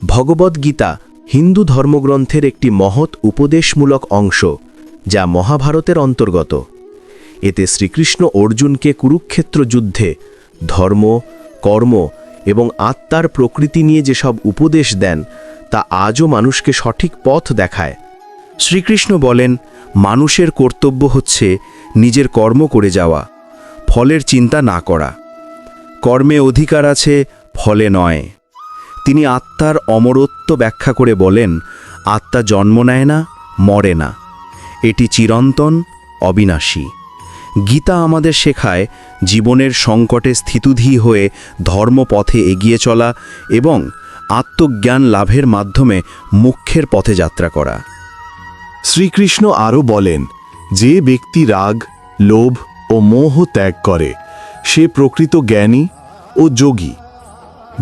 ভগবদ্গীতা হিন্দু ধর্মগ্রন্থের একটি মহৎ উপদেশমূলক অংশ, যা মহাভারতের অন্তর্গত। এতে শ্রীকৃষ্ণ অর্জুনকে কুরুক্ষেত্র যুদ্ধে ধর্ম, কর্ম এবং আত্মার প্রকৃতি নিয়ে যেসব উপদেশ দেন, তা আজও মানুষকে সঠিক পথ দেখায়। শ্রীকৃষ্ণ বলেন, মানুষের কর্তব্য হচ্ছে নিজের কর্ম করে যাওয়া, ফলের চিন্তা না করা। কর্মে অধিকার আছে, ফলে নয়। তিনি আত্মার অমরত্ব ব্যাখ্যা করে বলেন, আত্মা জন্ম নেয় না, মরে না, এটি চিরন্তন, অবিনাশী। গীতা আমাদের শেখায় জীবনের সংকটে স্থিতিধী হয়ে ধর্মপথে এগিয়ে চলা এবং আত্মজ্ঞান লাভের মাধ্যমে মুখ্যের পথে যাত্রা করা। শ্রীকৃষ্ণ আরও বলেন, যে ব্যক্তি রাগ, লোভ ও মোহ ত্যাগ করে, সে প্রকৃত জ্ঞানী ও যোগী।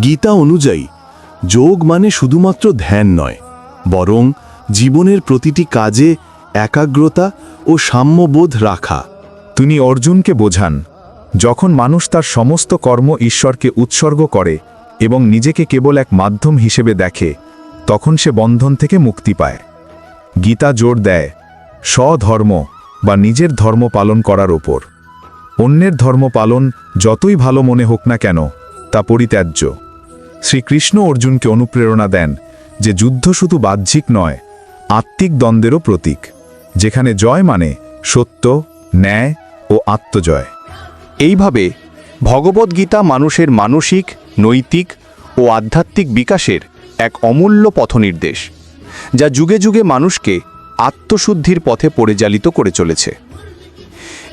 গীতা অনুযায়ী যোগ মানে শুধুমাত্র ধ্যান নয়, বরং জীবনের প্রতিটি কাজে একাগ্রতা ও সাম্যবোধ রাখা। তিনি অর্জুনকে বোঝান, যখন মানুষ তার সমস্ত কর্ম ঈশ্বরকে উৎসর্গ করে এবং নিজেকে কেবল এক মাধ্যম হিসেবে দেখে, তখন সে বন্ধন থেকে মুক্তি পায়। গীতা জোর দেয় স্বধর্ম বা নিজের ধর্ম পালন করার ওপর। অন্যের ধর্ম পালন যতই ভালো মনে হোক না কেন, তা পরিত্যাজ্য। শ্রীকৃষ্ণ অর্জুনকে অনুপ্রেরণা দেন যে যুদ্ধ শুধু বাহ্যিক নয়, আত্মিক দ্বন্দ্বেরও প্রতীক, যেখানে জয় মানে সত্য, ন্যায় ও আত্মজয়। এইভাবে ভগবদ্গীতা মানুষের মানসিক, নৈতিক ও আধ্যাত্মিক বিকাশের এক অমূল্য পথনির্দেশ, যা যুগে যুগে মানুষকে আত্মশুদ্ধির পথে পরিচালিত করে চলেছে।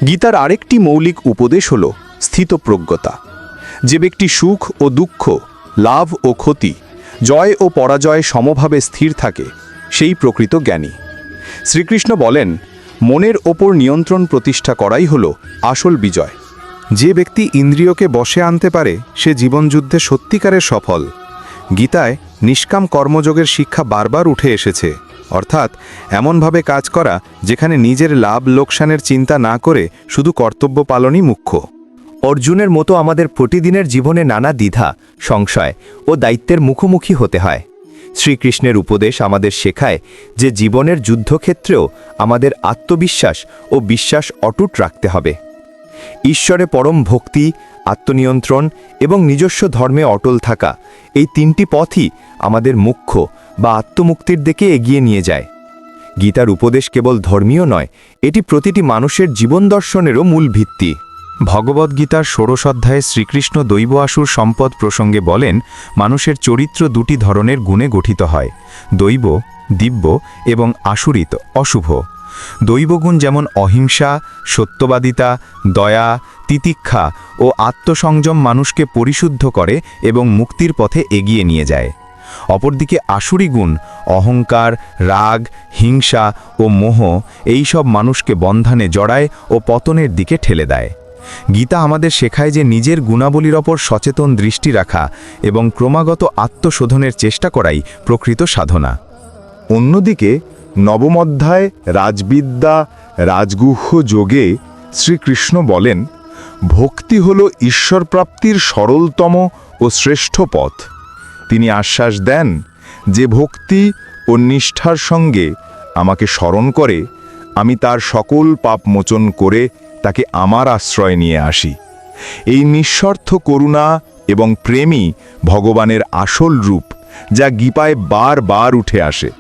গীতার আরেকটি মৌলিক উপদেশ হল স্থিতপ্রজ্ঞতা। যে ব্যক্তি সুখ ও দুঃখ, লাভ ও ক্ষতি, জয় ও পরাজয় সমভাবে স্থির থাকে, সেই প্রকৃত জ্ঞানী। শ্রীকৃষ্ণ বলেন, মনের ওপর নিয়ন্ত্রণ প্রতিষ্ঠা করাই হল আসল বিজয়। যে ব্যক্তি ইন্দ্রিয়কে বশে আনতে পারে, সে জীবনযুদ্ধে সত্যিকারের সফল। গীতায় নিষ্কাম কর্মযোগের শিক্ষা বারবার উঠে এসেছে, অর্থাৎ এমনভাবে কাজ করা যেখানে নিজের লাভ লোকসানের চিন্তা না করে শুধু কর্তব্য পালনই মুখ্য। অর্জুনের মতো আমাদের প্রতিদিনের জীবনে নানা দ্বিধা, সংশয় ও দায়িত্বের মুখোমুখি হতে হয়। শ্রীকৃষ্ণের উপদেশ আমাদের শেখায় যে জীবনের যুদ্ধক্ষেত্রেও আমাদের আত্মবিশ্বাস ও বিশ্বাস অটুট রাখতে হবে। ঈশ্বরে পরম ভক্তি, আত্মনিয়ন্ত্রণ এবং নিজস্ব ধর্মে অটল থাকা, এই তিনটি পথই আমাদের মুখ্য বা আত্মমুক্তির দিকে এগিয়ে নিয়ে যায়। গীতার উপদেশ কেবল ধর্মীয় নয়, এটি প্রতিটি মানুষের জীবন দর্শনেরও মূল ভিত্তি। ভগবদ্গীতার ১৬ অধ্যায়ে শ্রীকৃষ্ণ দৈব আসুর সম্পদ প্রসঙ্গে বলেন, মানুষের চরিত্র দুটি ধরনের গুণে গঠিত হয়, দৈব, দিব্য এবং আসুরিত, অশুভ। দৈবগুণ যেমন অহিংসা, সত্যবাদিতা, দয়া, তিতিক্ষা ও আত্মসংযম মানুষকে পরিশুদ্ধ করে এবং মুক্তির পথে এগিয়ে নিয়ে যায়। অপরদিকে আসুরি গুণ, অহংকার, রাগ, হিংসা ও মোহ, এই সব মানুষকে বন্ধনে জড়ায় ও পতনের দিকে ঠেলে দেয়। গীতা আমাদের শেখায় যে নিজের গুণাবলীর ওপর সচেতন দৃষ্টি রাখা এবং ক্রমাগত আত্মশোধনের চেষ্টা করাই প্রকৃত সাধনা। অন্যদিকে নবম অধ্যায় রাজবিদ্যা, রাজগুহ্য যোগে শ্রীকৃষ্ণ বলেন, ভক্তি হল ঈশ্বরপ্রাপ্তির সরলতম ও শ্রেষ্ঠ পথ। তিনি আশ্বাস দেন, যে ভক্তি ও নিষ্ঠার সঙ্গে আমাকে স্মরণ করে, আমি তার সকল পাপ মোচন করে তাকে আমার আশ্রয় নিয়ে আসি। এই নিঃস্বার্থ করুণা এবং প্রেমই ভগবানের আসল রূপ, যা গীতায় বারবার উঠে আসে।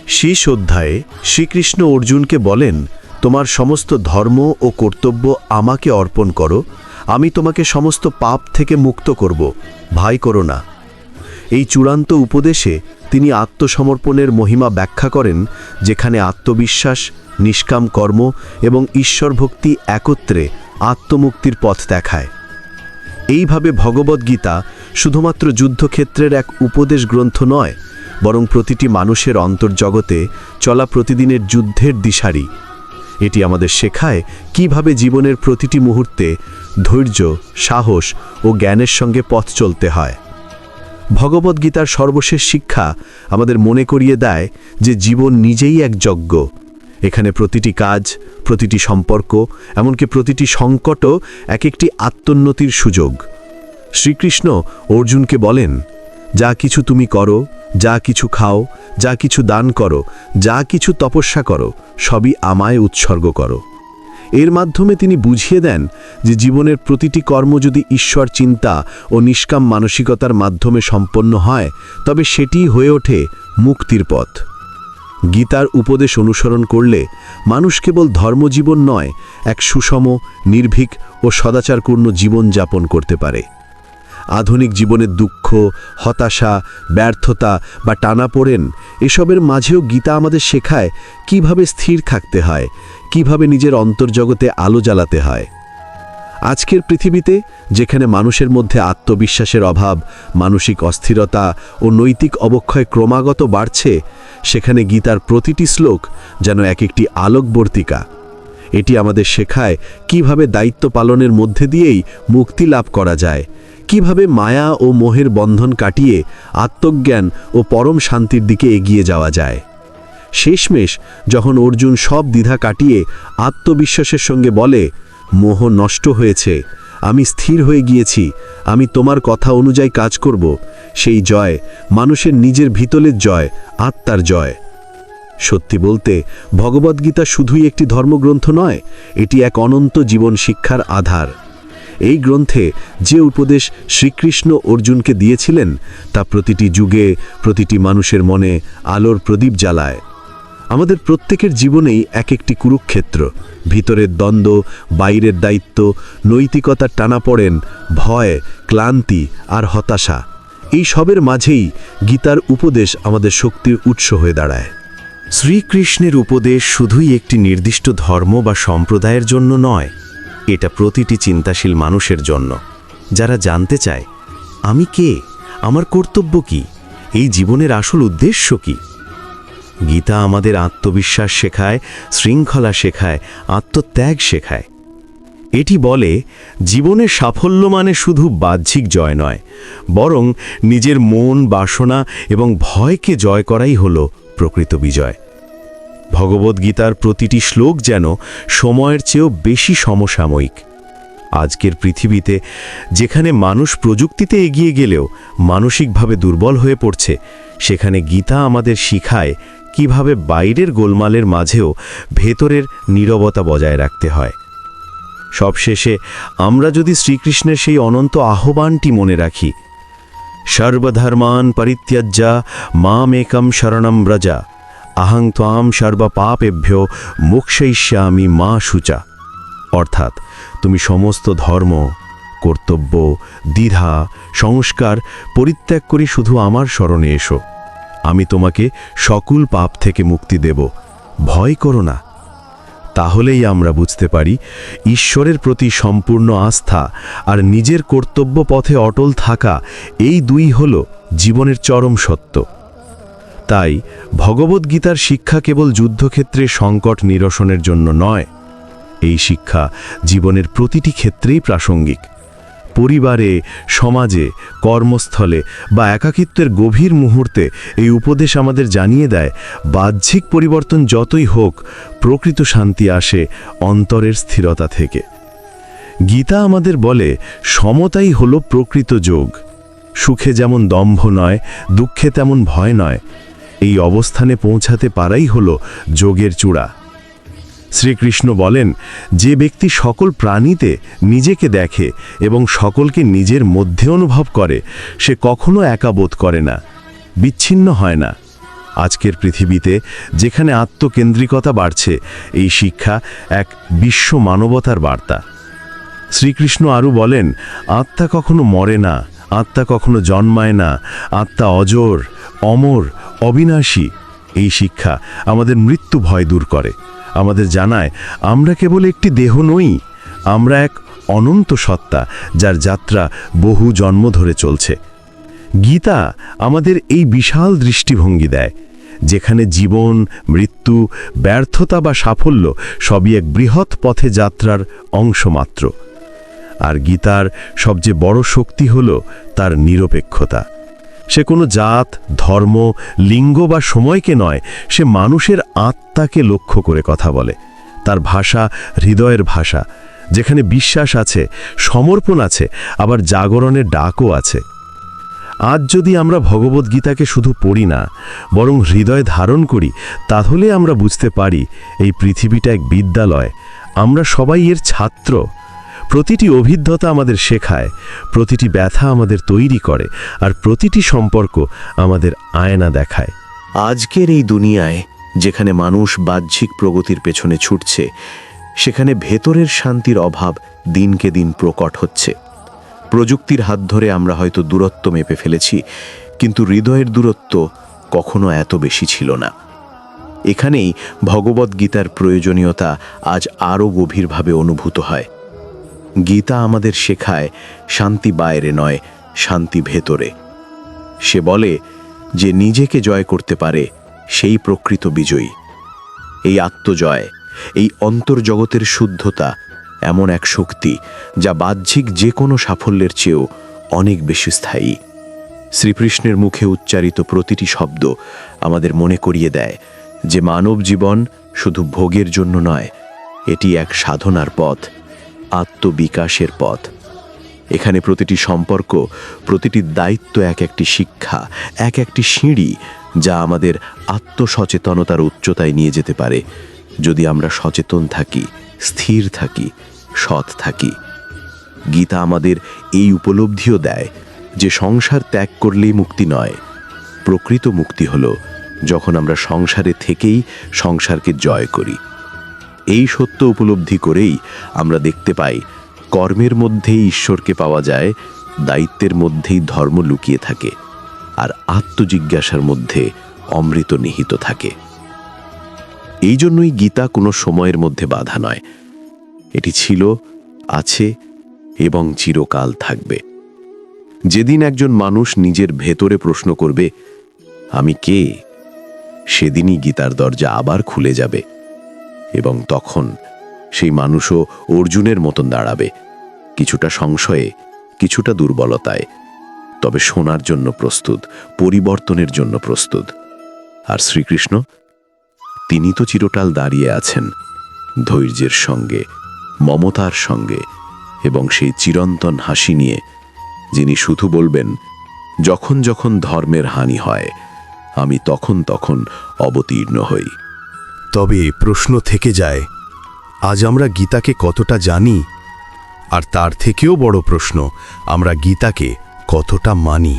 শেষ অধ্যায়ে শ্রীকৃষ্ণ অর্জুনকে বলেন, তোমার সমস্ত ধর্ম ও কর্তব্য আমাকে অর্পণ করো, আমি তোমাকে সমস্ত পাপ থেকে মুক্ত করব, ভয় করো না। এই চূড়ান্ত উপদেশে তিনি আত্মসমর্পণের মহিমা ব্যাখ্যা করেন, যেখানে আত্মবিশ্বাস, নিষ্কাম কর্ম এবং ঈশ্বরভক্তি একত্রে আত্মমুক্তির পথ দেখায়। এইভাবে ভগবদ্গীতা শুধুমাত্র যুদ্ধক্ষেত্রের এক উপদেশ গ্রন্থ নয়, বরং প্রতিটি মানুষের অন্তর্জগতে চলা প্রতিদিনের যুদ্ধের দিশারি। এটি আমাদের শেখায় কিভাবে জীবনের প্রতিটি মুহূর্তে ধৈর্য, সাহস ও জ্ঞানের সঙ্গে পথ চলতে হয়। ভগবদ্গীতার সর্বশেষ শিক্ষা আমাদের মনে করিয়ে দেয় যে জীবন নিজেই এক যজ্ঞ। এখানে প্রতিটি কাজ, প্রতিটি সম্পর্ক, এমনকি প্রতিটি সংকটও এক একটি আত্মোন্নতির সুযোগ। শ্রীকৃষ্ণ অর্জুনকে বলেন, যা কিছু তুমি করো, যা কিছু খাও, যা কিছু দান করো, যা কিছু তপস্যা করো, সবই আমায় উৎসর্গ করো। এর মাধ্যমে তিনি বুঝিয়ে দেন যে জীবনের প্রতিটি কর্ম যদি ঈশ্বর চিন্তা ও নিষ্কাম মানসিকতার মাধ্যমে সম্পন্ন হয়, তবে সেটিই হয়ে ওঠে মুক্তির পথ। গীতার উপদেশ অনুসরণ করলে মানুষ কেবল ধর্মজীবন নয়, এক সুষম, নির্ভীক ও সদাচারপূর্ণ জীবন যাপন করতে পারে। আধুনিক জীবনের দুঃখ, হতাশা, ব্যর্থতা বা টানাপোড়েন এসবের মাঝেও গীতা আমাদের শেখায় কিভাবে স্থির থাকতে হয়, কিভাবে নিজের অন্তর্জগতে আলো জ্বালাতে হয়। আজকের পৃথিবীতে যেখানে মানুষের মধ্যে আত্মবিশ্বাসের অভাব, মানসিক অস্থিরতা ও নৈতিক অবক্ষয় ক্রমাগত বাড়ছে, সেখানে গীতার প্রতিটি শ্লোক যেন এক একটি আলোকবর্তিকা। এটি আমাদের শেখায় কিভাবে দায়িত্ব পালনের মধ্যে দিয়েই মুক্তি লাভ করা যায়, কিভাবে মায়া ও মোহের বন্ধন কাটিয়ে আত্মজ্ঞান ও পরম শান্তির দিকে এগিয়ে যাওয়া যায়। শেষমেশ যখন অর্জুন সব দ্বিধা কাটিয়ে আত্মবিশ্বাসের সঙ্গে বলে, মোহ নষ্ট হয়েছে, আমি স্থির হয়ে গিয়েছি, আমি তোমার কথা অনুযায়ী কাজ করব, সেই জয় মানুষের নিজের ভিতরের জয়, আত্মার জয়। সত্যি বলতে ভগবদ্গীতা শুধুই একটি ধর্মগ্রন্থ নয়, এটি এক অনন্ত জীবন শিক্ষার আধার। এই গ্রন্থে যে উপদেশ শ্রীকৃষ্ণ অর্জুনকে দিয়েছিলেন তা প্রতিটি যুগে, প্রতিটি মানুষের মনে আলোর প্রদীপ জ্বালায়। আমাদের প্রত্যেকের জীবনেই এক একটি কুরুক্ষেত্র, ভিতরের দ্বন্দ্ব, বাইরের দায়িত্ব, নৈতিকতার টানাপোড়েন, ভয়, ক্লান্তি আর হতাশা, এই সবের মাঝেই গীতার উপদেশ আমাদের শক্তির উৎস হয়ে দাঁড়ায়। শ্রীকৃষ্ণের উপদেশ শুধুই একটি নির্দিষ্ট ধর্ম বা সম্প্রদায়ের জন্য নয়, এটা প্রতিটি চিন্তাশীল মানুষের জন্য, যারা জানতে চায় আমি কে, আমার কর্তব্য কি, এই জীবনের আসল উদ্দেশ্য কি। গীতা আমাদের আত্মবিশ্বাস শেখায়, শৃঙ্খলা শেখায়, আত্মত্যাগ শেখায়। এটি বলে জীবনের সাফল্য মানে শুধু বাহ্যিক জয় নয়, বরং নিজের মন, বাসনা এবং ভয়কে জয় করাই হলো প্রকৃত বিজয়। ভগবদ্গীতার প্রতিটি শ্লোক যেন সময়ের চেয়েও বেশি সমসাময়িক। আজকের পৃথিবীতে যেখানে মানুষ প্রযুক্তিতে এগিয়ে গেলেও মানসিকভাবে দুর্বল হয়ে পড়ছে, সেখানে গীতা আমাদের শিখায় কিভাবে বাইরের গোলমালের মাঝেও ভেতরের নীরবতা বজায় রাখতে হয়। সবশেষে আমরা যদি শ্রীকৃষ্ণের সেই অনন্ত আহ্বানটি মনে রাখি, সর্বধর্মান পরিত্যাজ্য মামেকম শরণম ব্রজ, আহং ত্বাম সর্বপাপেভ্যো মোক্ষয়িষ্যামি মা শুচা। অর্থাৎ তুমি সমস্ত ধর্ম, কর্তব্য, দ্বিধা, সংস্কার পরিত্যাগ করে শুধু আমার শরণে এসো, আমি তোমাকে সকল পাপ থেকে মুক্তি দেব, ভয় করো না। তাহলেই আমরা বুঝতে পারি ঈশ্বরের প্রতি সম্পূর্ণ আস্থা আর নিজের কর্তব্য পথে অটল থাকা, এই দুই হল জীবনের চরম সত্য। তাই ভগবদ্গীতার শিক্ষা কেবল যুদ্ধক্ষেত্রে সংকট নিরসনের জন্য নয়, এই শিক্ষা জীবনের প্রতিটি ক্ষেত্রেই প্রাসঙ্গিক। পরিবারে, সমাজে, কর্মস্থলে বা একাকিত্বের গভীর মুহূর্তে এই উপদেশ আমাদের জানিয়ে দেয়, বাহ্যিক পরিবর্তন যতই হোক, প্রকৃত শান্তি আসে অন্তরের স্থিরতা থেকে। গীতা আমাদের বলে সমতাই হলো প্রকৃত যোগ। সুখে যেমন দম্ভ নয়, দুঃখে তেমন ভয় নয়, এই অবস্থানে পৌঁছাতে পারাই হলো যোগের চূড়া। শ্রীকৃষ্ণ বলেন, যে ব্যক্তি সকল প্রাণীতে নিজেকে দেখে এবং সকলকে নিজের মধ্যে অনুভব করে, সে কখনো একা বোধ করে না, বিচ্ছিন্ন হয় না। আজকের পৃথিবীতে যেখানে আত্মকেন্দ্রিকতা বাড়ছে, এই শিক্ষা এক বিশ্ব মানবতার বার্তা। শ্রীকৃষ্ণ আরও বলেন, আত্মা কখনো মরে না, আত্মা কখনো জন্মায় না, আত্মা অজর, অমর, অবিনাশী। এই শিক্ষা আমাদের মৃত্যু ভয় দূর করে, আমাদের জানায় আমরা কেবল একটি দেহ নই, আমরা এক অনন্ত সত্তা, যার যাত্রা বহু জন্ম ধরে চলছে। গীতা আমাদের এই বিশাল দৃষ্টিভঙ্গি দেয়, যেখানে জীবন, মৃত্যু, ব্যর্থতা বা সাফল্য সবই এক বৃহৎ পথে যাত্রার অংশ মাত্র। আর গীতার সবচেয়ে বড় শক্তি হল তার নিরপেক্ষতা। সে কোনো জাত, ধর্ম, লিঙ্গ বা সময়কে নয়, সে মানুষের আত্মাকে লক্ষ্য করে কথা বলে। তার ভাষা হৃদয়ের ভাষা, যেখানে বিশ্বাস আছে, সমর্পণ আছে, আবার জাগরণের ডাকও আছে। আজ যদি আমরা ভগবদ্গীতাকে শুধু পড়ি না, বরং হৃদয়ে ধারণ করি, তাহলে আমরা বুঝতে পারি এই পৃথিবীটা এক বিদ্যালয়, আমরা সবাই এর ছাত্র। প্রতিটি অভিজ্ঞতা আমাদের শেখায়, প্রতিটি ব্যথা আমাদের তৈরি করে, আর প্রতিটি সম্পর্ক আমাদের আয়না দেখায়। আজকের এই দুনিয়ায় যেখানে মানুষ বাহ্যিক প্রগতির পেছনে ছুটছে, সেখানে ভেতরের শান্তির অভাব দিনকে দিন প্রকট হচ্ছে। প্রযুক্তির হাত ধরে আমরা হয়তো দূরত্ব মেপে ফেলেছি, কিন্তু হৃদয়ের দূরত্ব কখনো এত বেশি ছিল না। এখানেই ভগবদ্গীতার প্রয়োজনীয়তা আজ আরও গভীরভাবে অনুভূত হয়। গীতা আমাদের শেখায় শান্তি বাইরে নয়, শান্তি ভেতরে। সে বলে যে নিজেকে জয় করতে পারে সেই প্রকৃত বিজয়ী। এই আত্মজয়, এই অন্তর্জগতের শুদ্ধতা এমন এক শক্তি যা বাহ্যিক যে কোনো সাফল্যের চেয়েও অনেক বেশি স্থায়ী। শ্রীকৃষ্ণের মুখে উচ্চারিত প্রতিটি শব্দ আমাদের মনে করিয়ে দেয় যে মানব জীবন শুধু ভোগের জন্য নয়, এটি এক সাধনার পথ, আত্মবিকাশের পথ। এখানে প্রতিটি সম্পর্ক, প্রতিটি দায়িত্ব এক একটি শিক্ষা, এক একটি সিঁড়ি যা আমাদের আত্মসচেতনতার উচ্চতায় নিয়ে যেতে পারে, যদি আমরা সচেতন থাকি, স্থির থাকি, সৎ থাকি। গীতা আমাদের এই উপলব্ধিও দেয় যে সংসার ত্যাগ করলেই মুক্তি নয়, প্রকৃত মুক্তি হলো যখন আমরা সংসারে থেকেই সংসারকে জয় করি। এই সত্য উপলব্ধি করেই আমরা দেখতে পাই কর্মের মধ্যেই ঈশ্বরকে পাওয়া যায়, দায়িত্বের মধ্যেই ধর্ম লুকিয়ে থাকে, আর আত্মজিজ্ঞাসার মধ্যে অমৃত নিহিত থাকে। এই জন্যই গীতা কোনো সময়ের মধ্যে বাধা নয়, এটি ছিল, আছে এবং চিরকাল থাকবে। যেদিন একজন মানুষ নিজের ভেতরে প্রশ্ন করবে আমি কে, সেদিনই গীতার দরজা আবার খুলে যাবে, এবং তখন সেই মানুষও অর্জুনের মতন দাঁড়াবে, কিছুটা সংশয়ে, কিছুটা দুর্বলতায়, তবে শোনার জন্য প্রস্তুত, পরিবর্তনের জন্য প্রস্তুত। আর শ্রীকৃষ্ণ, তিনি তো চিরকাল দাঁড়িয়ে আছেন ধৈর্যের সঙ্গে, মমতার সঙ্গে এবং সেই চিরন্তন হাসি নিয়ে, যিনি শুধু বলবেন যখন যখন ধর্মের হানি হয় আমি তখন তখন অবতীর্ণ হই। তবে প্রশ্ন থেকে যায়, আজ আমরা গীতাকে কতটা জানি? আর তার থেকেও বড় প্রশ্ন, আমরা গীতাকে কতটা মানি?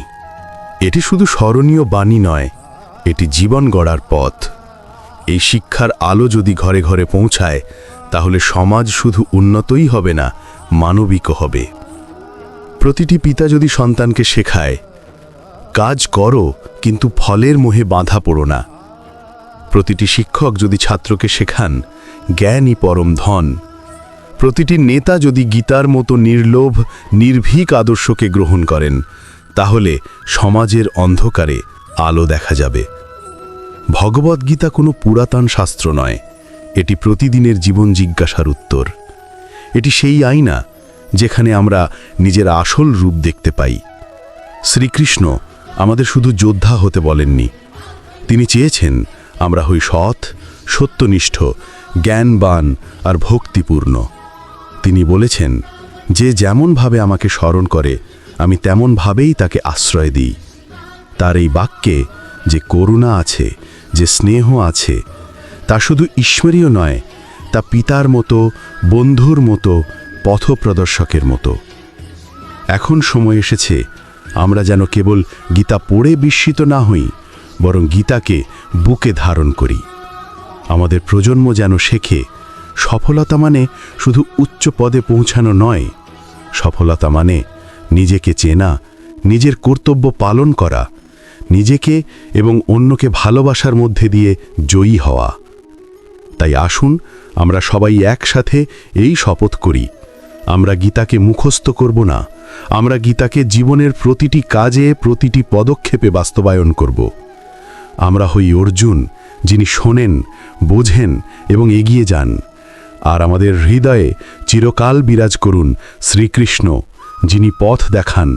এটি শুধু স্মরণীয় বাণী নয়, এটি জীবন গড়ার পথ। এই শিক্ষার আলো যদি ঘরে ঘরে পৌঁছায়, তাহলে সমাজ শুধু উন্নতই হবে না, মানবিকও হবে। প্রতিটি পিতা যদি সন্তানকে শেখায়, কাজ করো কিন্তু ফলের মোহে বাঁধা পড়ো না। প্রতিটি শিক্ষক যদি ছাত্রকে শেখান, জ্ঞানই পরম ধন। প্রতিটি নেতা যদি গীতার মতো নির্লোভ, নির্ভীক আদর্শকে গ্রহণ করেন, তাহলে সমাজের অন্ধকারে আলো দেখা যাবে। ভগবদ্গীতা কোনো পুরাতন শাস্ত্র নয়, এটি প্রতিদিনের জীবন জিজ্ঞাসার উত্তর। এটি সেই আয়না যেখানে আমরা নিজের আসল রূপ দেখতে পাই। শ্রীকৃষ্ণ আমাদের শুধু যোদ্ধা হতে বলেননি, তিনি চেয়েছেন আমরা হই সৎ, সত্যনিষ্ঠ, জ্ঞানবান আর ভক্তিপূর্ণ। তিনি বলেছেন যে যেমনভাবে আমাকে স্মরণ করে আমি তেমনভাবেই তাকে আশ্রয় দিই। তার এই বাক্যে যে করুণা আছে, যে স্নেহ আছে, তা শুধু ঈশ্বরীয় নয়, তা পিতার মতো, বন্ধুর মতো, পথপ্রদর্শকের মতো। এখন সময় এসেছে আমরা যেন কেবল গীতা পড়ে বিস্মিত না হই, বরং গীতাকে বুকে ধারণ করি। আমাদের প্রজন্ম যেন শেখে সফলতা মানে শুধু উচ্চ পদে পৌঁছানো নয়, সফলতা মানে নিজেকে চেনা, নিজের কর্তব্য পালন করা, নিজেকে এবং অন্যকে ভালোবাসার মধ্যে দিয়ে জয়ী হওয়া। তাই আসুন আমরা সবাই একসাথে এই শপথ করি, আমরা গীতাকে মুখস্থ করব না, আমরা গীতাকে জীবনের প্রতিটি কাজে, প্রতিটি পদক্ষেপে বাস্তবায়ন করব। আমরা হই অর্জুন, যিনি শোনেন, বোঝেন এবং এগিয়ে যান। আর আমাদের হৃদয়ে চিরকাল বিরাজ করুন শ্রীকৃষ্ণ, যিনি পথ দেখান,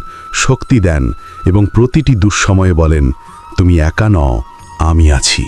শক্তি দেন এবং প্রতিটি দুঃসময়ে বলেন, তুমি একা নও, আমি আছি।